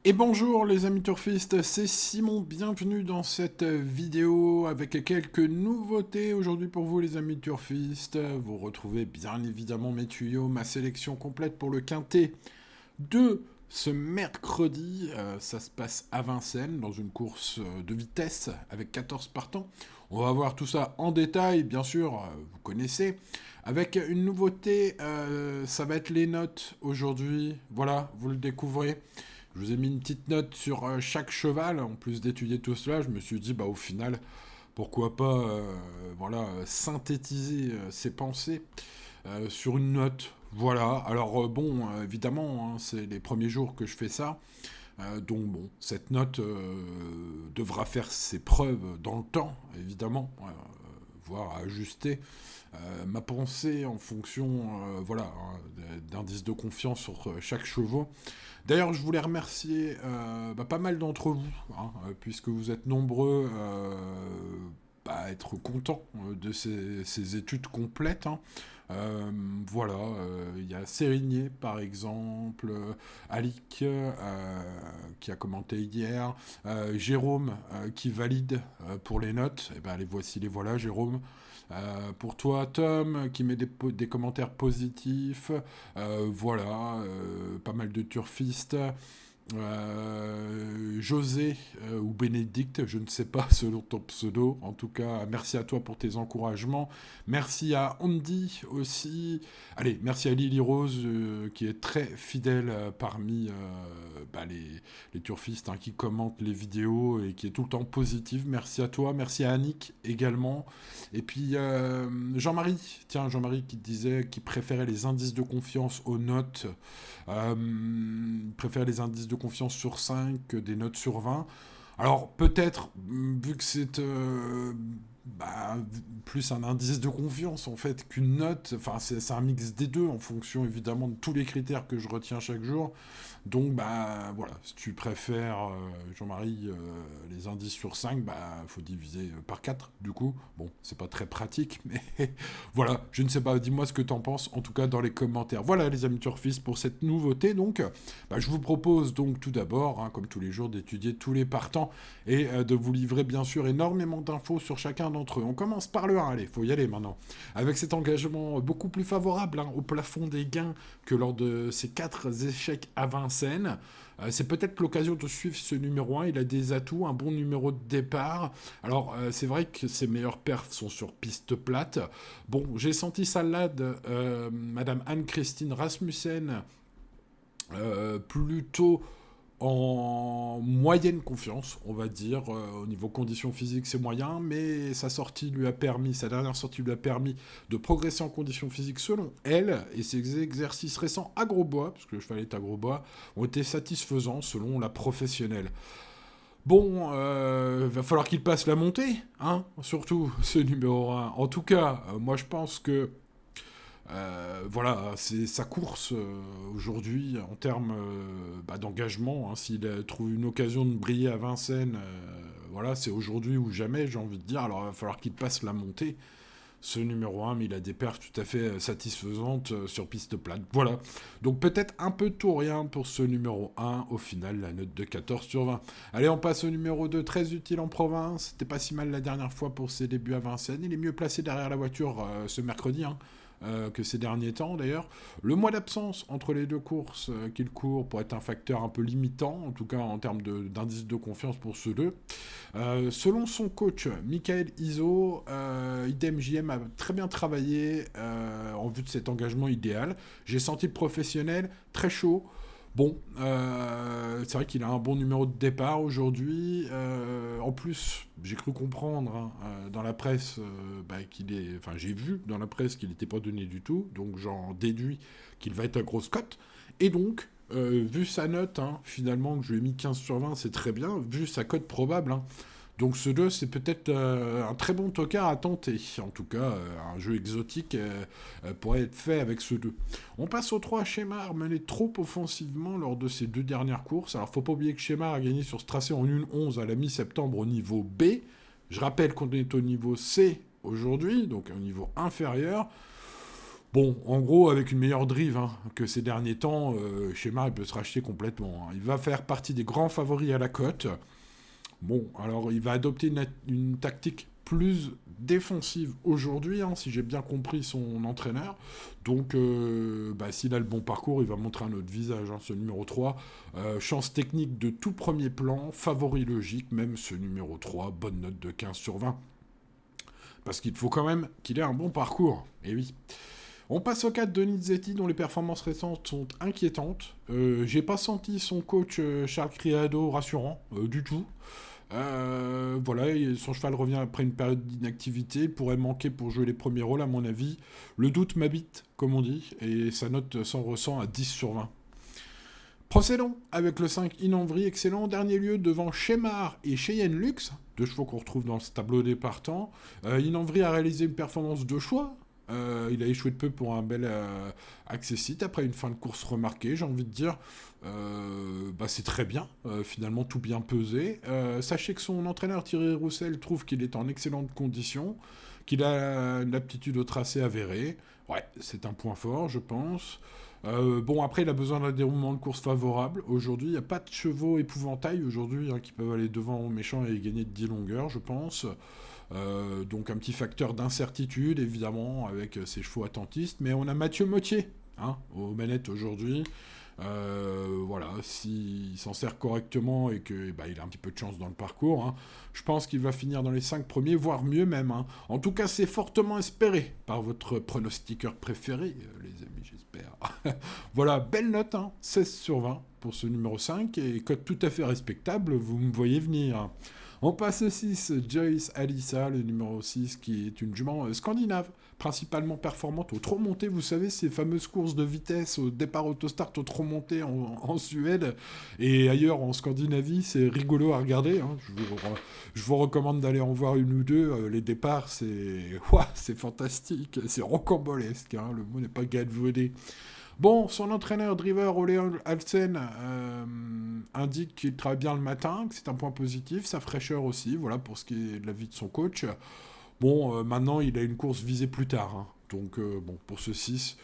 Et bonjour les amis turfistes, c'est Simon, bienvenue dans cette vidéo avec quelques nouveautés aujourd'hui pour vous les amis turfistes. Vous retrouvez bien évidemment mes tuyaux, ma sélection complète pour le quintet de ce mercredi. Ça se passe à Vincennes dans une course de vitesse avec 14 partants. On va voir tout ça en détail, bien sûr, vous connaissez. Avec une nouveauté, ça va être les notes aujourd'hui. Voilà, vous le découvrez. Je vous ai mis une petite note sur chaque cheval. En plus d'étudier tout cela, je me suis dit, bah au final, pourquoi pas synthétiser ces pensées sur une note. Voilà, alors évidemment, hein, c'est les premiers jours que je fais ça. Donc bon, cette note devra faire ses preuves dans le temps, évidemment, voire ajuster ma pensée en fonction d'indices de confiance sur chaque chevaux. D'ailleurs, je voulais remercier pas mal d'entre vous, hein, puisque vous êtes nombreux à être contents de ces études complètes. Hein. Il y a Sérigné par exemple, Alic qui a commenté hier, Jérôme qui valide pour les notes. Et ben les voilà Jérôme. Pour toi, Tom, qui met des commentaires positifs. Pas mal de turfistes. José ou Bénédicte, je ne sais pas selon ton pseudo. En tout cas, merci à toi pour tes encouragements. Merci à Andy aussi. Allez, merci à Lily Rose qui est très fidèle parmi les turfistes qui commentent les vidéos et qui est tout le temps positive. Merci à toi. Merci à Annick également. Et puis Jean-Marie qui disait qu'il préférait les indices de confiance aux notes. Préfère les indices de confiance sur 5 que des notes sur 20. Alors peut-être, vu que c'est plus un indice de confiance en fait qu'une note, enfin c'est un mix des deux en fonction évidemment de tous les critères que je retiens chaque jour. Donc si tu préfères Jean-Marie les indices sur 5, faut diviser par 4 du coup. Bon, c'est pas très pratique, mais voilà, je ne sais pas, dis-moi ce que t'en penses, en tout cas dans les commentaires. Voilà les amis turfistes pour cette nouveauté, donc je vous propose donc tout d'abord, comme tous les jours, d'étudier tous les partants et de vous livrer bien sûr énormément d'infos sur chacun d'entre eux. On commence par le 1, allez, faut y aller maintenant. Avec cet engagement beaucoup plus favorable au plafond des gains que lors de ces 4 échecs à Vincennes. C'est peut-être l'occasion de suivre ce numéro 1. Il a des atouts, un bon numéro de départ. Alors, c'est vrai que ses meilleurs perfs sont sur piste plate. Bon, j'ai senti Salade, Madame Anne-Christine Rasmussen, plutôt en moyenne confiance, on va dire. Au niveau conditions physiques, c'est moyen, mais sa dernière sortie lui a permis de progresser en conditions physiques selon elle, et ses exercices récents à Grosbois, parce que le cheval est à Grosbois, ont été satisfaisants selon la professionnelle. Bon, va falloir qu'il passe la montée, hein, surtout ce numéro 1. En tout cas, moi je pense que c'est sa course aujourd'hui en termes d'engagement. Hein, s'il trouve une occasion de briller à Vincennes, c'est aujourd'hui ou jamais, j'ai envie de dire. Alors il va falloir qu'il passe la montée, ce numéro 1, mais il a des perfs tout à fait satisfaisantes sur piste plate. Voilà. Donc peut-être un peu tout rien pour ce numéro 1. Au final, la note de 14 sur 20. Allez, on passe au numéro 2, très utile en province. C'était pas si mal la dernière fois pour ses débuts à Vincennes. Il est mieux placé derrière la voiture ce mercredi, que ces derniers temps d'ailleurs. Le mois d'absence entre les deux courses qu'il court pourrait être un facteur un peu limitant, en tout cas en termes d'indice de confiance pour ceux deux. Selon son coach, Michael Iso, idem JM a très bien travaillé en vue de cet engagement idéal. J'ai senti le professionnel très chaud. Bon, c'est vrai qu'il a un bon numéro de départ aujourd'hui. En plus, j'ai cru comprendre dans la presse j'ai vu dans la presse qu'il n'était pas donné du tout, donc j'en déduis qu'il va être à grosse cote. Et donc, vu sa note, finalement, que je lui ai mis 15 sur 20, c'est très bien, vu sa cote probable. Donc ce 2, c'est peut-être un très bon tocard à tenter. En tout cas, un jeu exotique pourrait être fait avec ce 2. On passe au 3, Shemar, mené trop offensivement lors de ses 2 dernières courses. Alors faut pas oublier que Shemar a gagné sur ce tracé en 1-11 à la mi-septembre au niveau B. Je rappelle qu'on est au niveau C aujourd'hui, donc au niveau inférieur. Bon, en gros, avec une meilleure drive hein, que ces derniers temps, Shemar il peut se racheter complètement, hein. Il va faire partie des grands favoris à la cote. Bon, alors il va adopter une tactique plus défensive aujourd'hui, hein, si j'ai bien compris son entraîneur. Donc, s'il a le bon parcours, il va montrer un autre visage, hein, ce numéro 3. Chance technique de tout premier plan, favori logique, même ce numéro 3, bonne note de 15 sur 20. Parce qu'il faut quand même qu'il ait un bon parcours. Et oui. On passe au cas de Donizetti, dont les performances récentes sont inquiétantes. J'ai pas senti son coach Charles Criado rassurant, du tout. Voilà, son cheval revient après une période d'inactivité. Il pourrait manquer pour jouer les premiers rôles, à mon avis. Le doute m'habite, comme on dit, et sa note s'en ressent à 10 sur 20. Procédons avec le 5 Inambri, excellent en dernier lieu devant Shemar et Cheyenne Lux, deux chevaux qu'on retrouve dans ce tableau des partants. Inambri a réalisé une performance de choix. Il a échoué de peu pour un bel accessite après une fin de course remarquée, j'ai envie de dire. C'est très bien, finalement tout bien pesé. Sachez que son entraîneur Thierry Roussel trouve qu'il est en excellente condition, qu'il a une aptitude au tracé avérée. Ouais, c'est un point fort, je pense. Après, il a besoin d'un déroulement de course favorable. Aujourd'hui, il n'y a pas de chevaux épouvantail aujourd'hui qui peuvent aller devant aux méchants et gagner de 10 longueurs, je pense. Donc un petit facteur d'incertitude, évidemment, avec ses chevaux attentistes. Mais on a Mathieu Mottier aux manettes aujourd'hui. Voilà, s'il s'en sert correctement et qu'il a un petit peu de chance dans le parcours, je pense qu'il va finir dans les 5 premiers, voire mieux même. En tout cas, c'est fortement espéré par votre pronostiqueur préféré, les amis, j'espère. Voilà, belle note, 16 sur 20 pour ce numéro 5, et cote tout à fait respectable, vous me voyez venir. On passe au 6, Joyce Alissa, le numéro 6, qui est une jument scandinave, principalement performante au trot monté. Vous savez, ces fameuses courses de vitesse au départ autostart au trot monté en Suède et ailleurs en Scandinavie, c'est rigolo à regarder. Je vous recommande d'aller en voir une ou deux. Les départs, c'est fantastique, c'est rocambolesque. Le mot n'est pas galvaudé. Bon, son entraîneur driver Ole Alsen indique qu'il travaille bien le matin, que c'est un point positif, sa fraîcheur aussi, voilà pour ce qui est de la vie de son coach. Bon, maintenant il a une course visée plus tard, donc pour ce 6,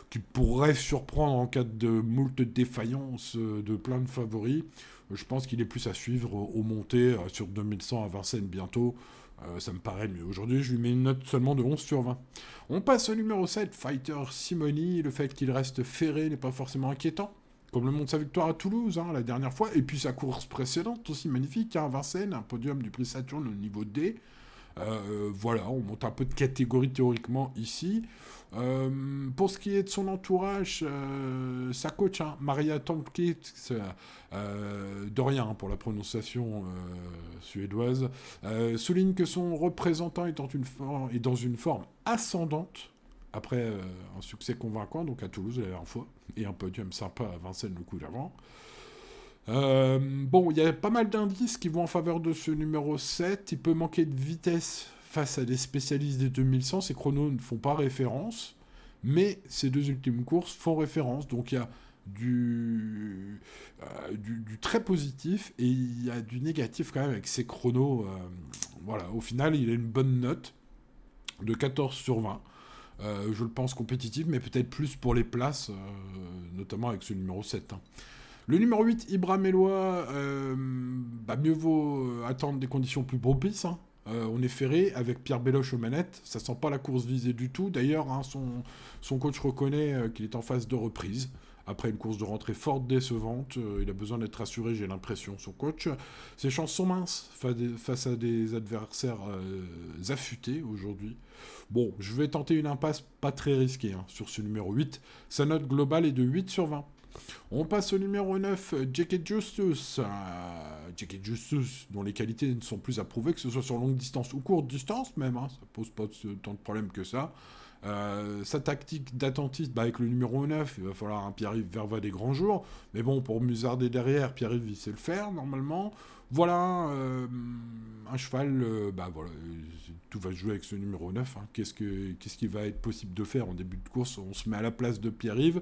qui pourrait surprendre en cas de moult défaillance de plein de favoris, je pense qu'il est plus à suivre aux montées sur 2100 à Vincennes bientôt. Ça me paraît mieux. Aujourd'hui, je lui mets une note seulement de 11 sur 20. On passe au numéro 7, Fighter Simoni. Le fait qu'il reste ferré n'est pas forcément inquiétant, comme le montre sa victoire à Toulouse la dernière fois, et puis sa course précédente aussi magnifique, Vincennes, un podium du prix Saturne au niveau D. Voilà, on monte un peu de catégorie théoriquement ici. Pour ce qui est de son entourage, sa coach, Maria Tomkit, de rien pour la prononciation suédoise, souligne que son représentant est dans une forme ascendante, après un succès convaincant, donc à Toulouse la dernière fois, et un podium sympa à Vincennes le coup d'avant. Il y a pas mal d'indices qui vont en faveur de ce numéro 7. Il peut manquer de vitesse face à des spécialistes des 2100. Ces chronos ne font pas référence, mais ces deux ultimes courses font référence. Donc il y a du très positif et il y a du négatif quand même avec ces chronos. Voilà, au final, il a une bonne note de 14 sur 20. Je le pense compétitif, mais peut-être plus pour les places, notamment avec ce numéro 7. Le numéro 8, Ibra Mélois, mieux vaut attendre des conditions plus propices. On est ferré avec Pierre Belloche aux manettes. Ça sent pas la course visée du tout. D'ailleurs, son coach reconnaît qu'il est en phase de reprise. Après une course de rentrée forte décevante, il a besoin d'être rassuré, j'ai l'impression, son coach. Ses chances sont minces face à des adversaires affûtés aujourd'hui. Bon, je vais tenter une impasse pas très risquée sur ce numéro 8. Sa note globale est de 8 sur 20. On passe au numéro 9, J.K. Justus. J.K. Justus, dont les qualités ne sont plus à prouver, que ce soit sur longue distance ou courte distance même. Ça pose pas tant de problèmes que ça. Sa tactique d'attentiste, avec le numéro 9, il va falloir un Pierre-Yves Verva des grands jours. Mais bon, pour musarder derrière, Pierre-Yves, il sait le faire, normalement. Voilà, un cheval, tout va se jouer avec ce numéro 9. Qu'est-ce qu'il va être possible de faire en début de course? On se met à la place de Pierre-Yves.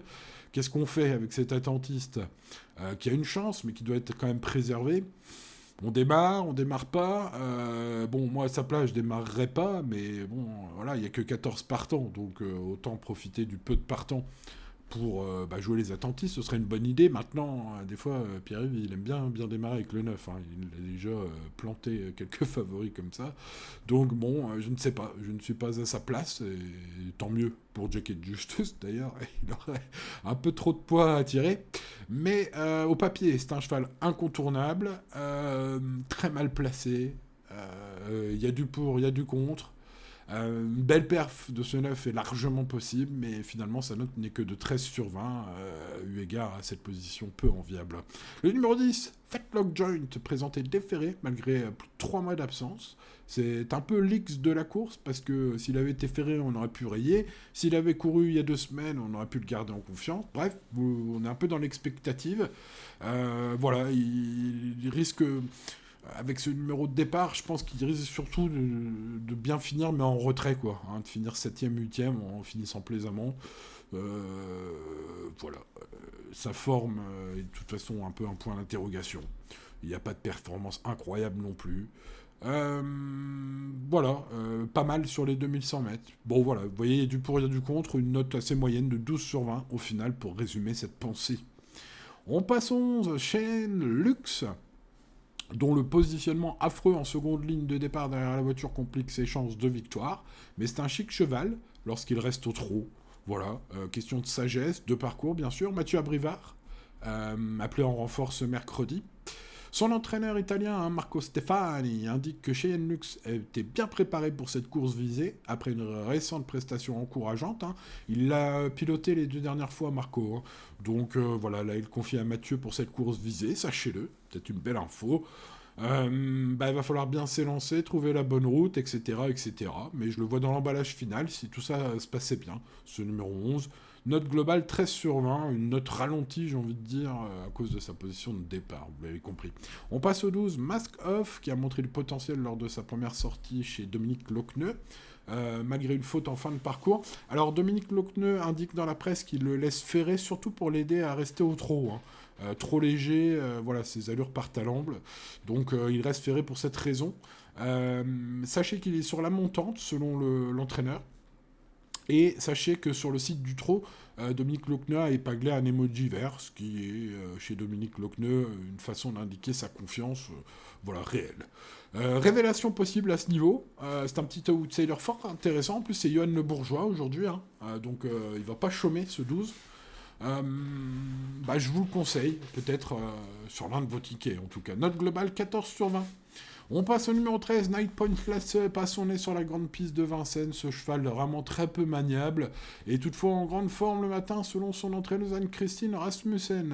Qu'est-ce qu'on fait avec cet attentiste qui a une chance, mais qui doit être quand même préservé? On démarre pas. Bon, moi, à sa place, je démarrerai pas, mais bon, voilà, il y a que 14 partants, donc autant profiter du peu de partants pour jouer les attentistes, ce serait une bonne idée. Maintenant, des fois, Pierre-Yves, il aime bien démarrer avec le 9. Hein. Il a déjà planté quelques favoris comme ça. Donc bon, je ne sais pas. Je ne suis pas à sa place. Et tant mieux pour Jacket Justus, d'ailleurs. Il aurait un peu trop de poids à tirer. Mais au papier, c'est un cheval incontournable, très mal placé. Il y a du pour, il y a du contre. Une belle perf de ce 9 est largement possible, mais finalement sa note n'est que de 13 sur 20, eu égard à cette position peu enviable. Le numéro 10, Fatlock Joint, présenté déféré malgré plus de 3 mois d'absence. C'est un peu l'X de la course, parce que s'il avait été ferré, on aurait pu rayer. S'il avait couru il y a 2 semaines, on aurait pu le garder en confiance. Bref, on est un peu dans l'expectative. Voilà, il risque avec ce numéro de départ, je pense qu'il risque surtout de bien finir, mais en retrait, quoi. Hein, de finir 7ème, 8ème en finissant plaisamment. Voilà. Sa forme est de toute façon un peu un point d'interrogation. Il n'y a pas de performance incroyable non plus. Voilà, pas mal sur les 2100 mètres. Bon, voilà, vous voyez, il y a du pour, il y a du contre, une note assez moyenne de 12 sur 20 au final pour résumer cette pensée. On passe 11, Cheyenne Luxe, dont le positionnement affreux en seconde ligne de départ derrière la voiture complique ses chances de victoire. Mais c'est un chic cheval lorsqu'il reste au trot. Voilà, question de sagesse, de parcours bien sûr. Mathieu Abrivard, appelé en renfort ce mercredi. Son entraîneur italien, hein, Marco Stefani, indique que Cheyenne Luxe était bien préparé pour cette course visée, après une récente prestation encourageante. Hein. Il l'a piloté les 2 dernières fois, Marco. Hein. Donc voilà, là il confie à Mathieu pour cette course visée, sachez-le, peut-être une belle info. Il va falloir bien s'élancer, trouver la bonne route, etc., etc. Mais je le vois dans l'emballage final, si tout ça se passait bien, ce numéro 11. Note globale 13 sur 20, une note ralentie, j'ai envie de dire, à cause de sa position de départ, vous l'avez compris. On passe au 12, Mask Off, qui a montré le potentiel lors de sa première sortie chez Dominique Lochneux, malgré une faute en fin de parcours. Alors Dominique Lochneux indique dans la presse qu'il le laisse ferrer, surtout pour l'aider à rester au trot. Hein. Trop léger, voilà, ses allures partent à l'amble. Donc il reste ferré pour cette raison. Sachez qu'il est sur la montante, selon l'entraîneur. Et sachez que sur le site du trot, Dominique Lochneux a épinglé un emoji vert, ce qui est chez Dominique Lochneux une façon d'indiquer sa confiance voilà, réelle. Révélation possible à ce niveau, c'est un petit outsider fort intéressant, en plus c'est Johan Le Bourgeois aujourd'hui, hein, donc il va pas chômer ce 12. Je vous le conseille, peut-être sur l'un de vos tickets en tout cas. Note globale 14 sur 20. On passe au numéro 13, Night Point Class, passe son nez sur la grande piste de Vincennes, ce cheval vraiment très peu maniable, et toutefois en grande forme le matin selon son entraîneuse Anne-Christine Rasmussen.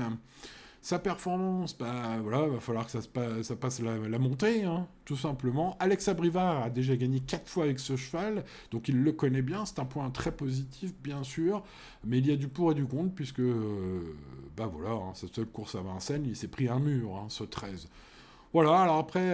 Sa performance, voilà, va falloir que ça passe la montée, hein, tout simplement. Alex Abrivard a déjà gagné 4 fois avec ce cheval, donc il le connaît bien, c'est un point très positif, bien sûr, mais il y a du pour et du contre, puisque, voilà, hein, sa seule course à Vincennes, il s'est pris un mur, hein, ce 13. Voilà, alors après,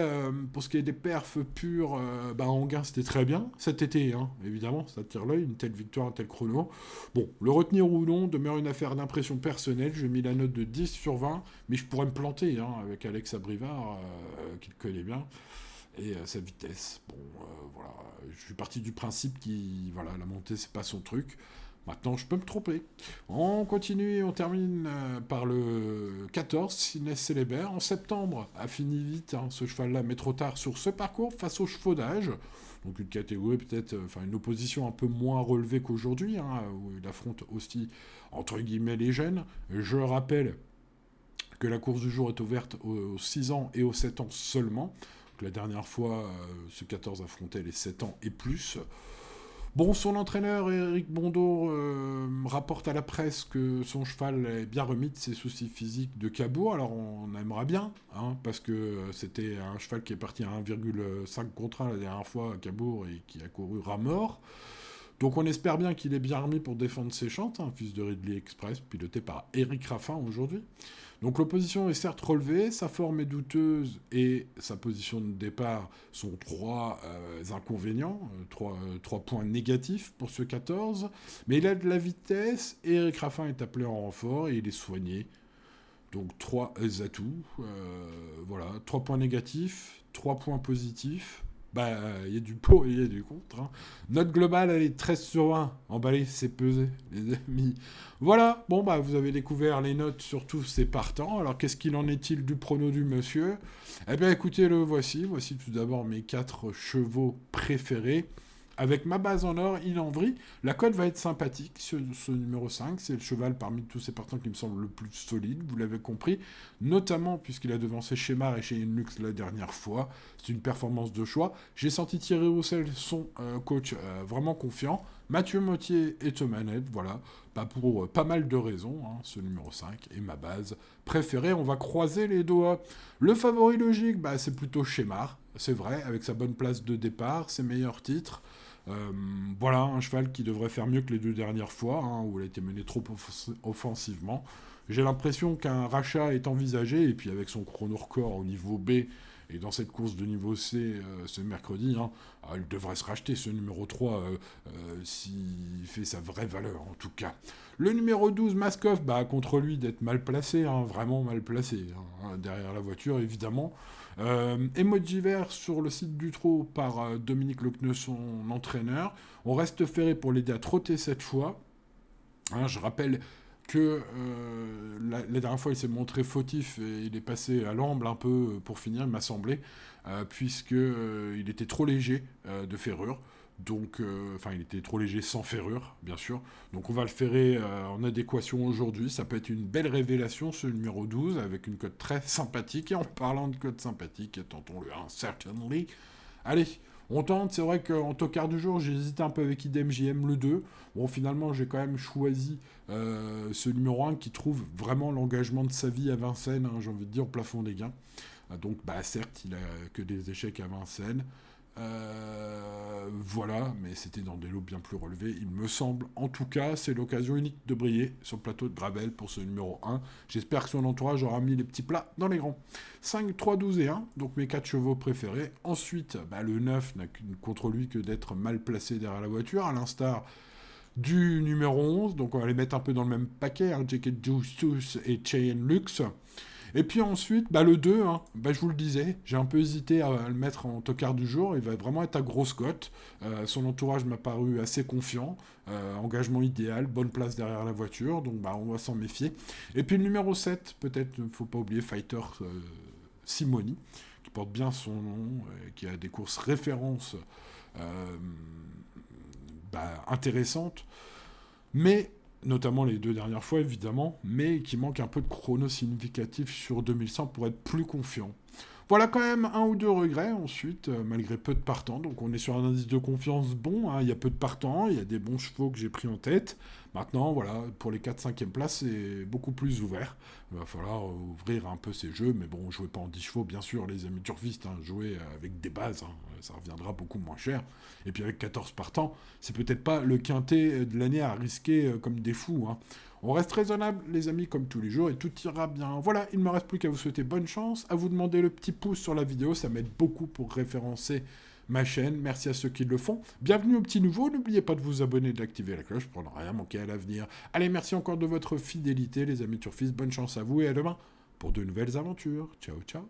pour ce qui est des perfs purs, Anguin c'était très bien cet été, hein, évidemment, ça tire l'œil, une telle victoire, un tel chrono. Bon, le retenir ou non demeure une affaire d'impression personnelle, j'ai mis la note de 10 sur 20, mais je pourrais me planter hein, avec Alex Abrivard, qu'il connaît bien, et sa vitesse. Bon, voilà, je suis parti du principe voilà, la montée c'est pas son truc. Maintenant, je peux me tromper. On continue, on termine par le 14, Inès Célébert. En septembre, a fini vite hein, ce cheval-là, mais trop tard sur ce parcours face aux chevaux d'âge. Donc une catégorie peut-être, une opposition un peu moins relevée qu'aujourd'hui, hein, où il affronte aussi, entre guillemets, les jeunes. Je rappelle que la course du jour est ouverte aux 6 ans et aux 7 ans seulement. Donc, la dernière fois, ce 14 affrontait les 7 ans et plus. Bon, son entraîneur, Éric Bondour, rapporte à la presse que son cheval est bien remis de ses soucis physiques de Cabourg. Alors, on aimera bien, hein, parce que c'était un cheval qui est parti à 1,5 contre 1 la dernière fois à Cabourg et qui a couru rat mort. Donc, on espère bien qu'il est bien remis pour défendre ses chantes, hein, fils de Ridley Express, piloté par Éric Raffin aujourd'hui. Donc l'opposition est certes relevée, sa forme est douteuse et sa position de départ sont 3 inconvénients, 3 points négatifs pour ce 14. Mais il a de la vitesse et Eric Raffin est appelé en renfort et il est soigné. Donc 3 atouts, voilà, 3 points négatifs, 3 points positifs. Bah, il y a du pour et il y a du contre. Hein. Note globale, elle est 13 sur 20. Emballé, c'est pesé, les amis. Voilà, bon, bah, vous avez découvert les notes sur tous ces partants. Alors, qu'est-ce qu'il en est-il du prono du monsieur? Eh bien, écoutez, le voici. Voici tout d'abord mes 4 chevaux préférés. Avec ma base en or, il en vrille. La cote va être sympathique. Ce numéro 5, c'est le cheval parmi tous ces partants qui me semble le plus solide, vous l'avez compris. Notamment puisqu'il a devancé Shemar et Cheyenne Lux la dernière fois. C'est une performance de choix. J'ai senti Thierry Roussel, son coach, vraiment confiant. Mathieu Mottier et Thomanet, voilà. Pas pour pas mal de raisons, hein, ce numéro 5 est ma base préférée. On va croiser les doigts. Le favori logique, bah, c'est plutôt Shemar. C'est vrai, avec sa bonne place de départ, ses meilleurs titres. Voilà, un cheval qui devrait faire mieux que les 2 dernières fois, hein, où il a été mené trop offensivement. J'ai l'impression qu'un rachat est envisagé, et puis avec son chrono record au niveau B, et dans cette course de niveau C ce mercredi, hein, il devrait se racheter ce numéro 3 s'il fait sa vraie valeur en tout cas. Le numéro 12, Maskov, bah, contre lui d'être mal placé, hein, vraiment mal placé, hein, derrière la voiture évidemment. Emoji vert sur le site du trot par Dominique Lecneux, son entraîneur. On reste ferré pour l'aider à trotter cette fois. Hein, je rappelle que la dernière fois, il s'est montré fautif et il est passé à l'amble un peu pour finir, il m'a semblé, puisqu'il était trop léger de ferrure. Donc, enfin, il était trop léger sans ferrure, bien sûr. Donc, on va le ferrer en adéquation aujourd'hui. Ça peut être une belle révélation, ce numéro 12, avec une cote très sympathique. Et en parlant de cote sympathique, tentons-le, hein, certainly. Allez, on tente. C'est vrai qu'en tocard du jour, j'ai hésité un peu avec Idem JM le 2. Bon, finalement, j'ai quand même choisi ce numéro 1 qui trouve vraiment l'engagement de sa vie à Vincennes, hein, j'ai envie de dire, au plafond des gains. Donc, bah, certes, il a que des échecs à Vincennes. Voilà, mais c'était dans des lots bien plus relevés, il me semble. En tout cas, c'est l'occasion unique de briller sur le plateau de Gravel pour ce numéro 1. J'espère que son entourage aura mis les petits plats dans les grands. 5, 3, 12 et 1, donc mes 4 chevaux préférés. Ensuite, bah, le 9 n'a contre lui que d'être mal placé derrière la voiture, à l'instar du numéro 11. Donc on va les mettre un peu dans le même paquet, hein, Jacket Juice et Cheyenne Lux. Et puis ensuite, bah, le 2, hein, bah, je vous le disais, j'ai un peu hésité à le mettre en tocard du jour, il va vraiment être à grosse cote. Son entourage m'a paru assez confiant, engagement idéal, bonne place derrière la voiture, donc bah, on va s'en méfier. Et puis le numéro 7, peut-être, il ne faut pas oublier, Fighter Simoni, qui porte bien son nom, qui a des courses références intéressantes, mais notamment les 2 dernières fois évidemment, mais qui manque un peu de chrono significatif sur 2100 pour être plus confiant. Voilà quand même 1 ou 2 regrets ensuite, malgré peu de partants. Donc on est sur un indice de confiance bon, hein, il y a peu de partants, il y a des bons chevaux que j'ai pris en tête. Maintenant, voilà, pour les 4-5e places, c'est beaucoup plus ouvert. Il va falloir ouvrir un peu ces jeux, mais bon, jouez pas en 10 chevaux, bien sûr, les amis turfistes, hein, jouez avec des bases, hein, ça reviendra beaucoup moins cher. Et puis avec 14 partants, c'est peut-être pas le quintet de l'année à risquer comme des fous, hein. On reste raisonnable, les amis, comme tous les jours, et tout ira bien. Voilà, il ne me reste plus qu'à vous souhaiter bonne chance, à vous demander le petit pouce sur la vidéo, ça m'aide beaucoup pour référencer ma chaîne. Merci à ceux qui le font. Bienvenue aux petits nouveaux, n'oubliez pas de vous abonner et d'activer la cloche pour ne rien manquer à l'avenir. Allez, merci encore de votre fidélité, les amis turfistes, bonne chance à vous, et à demain pour de nouvelles aventures. Ciao, ciao.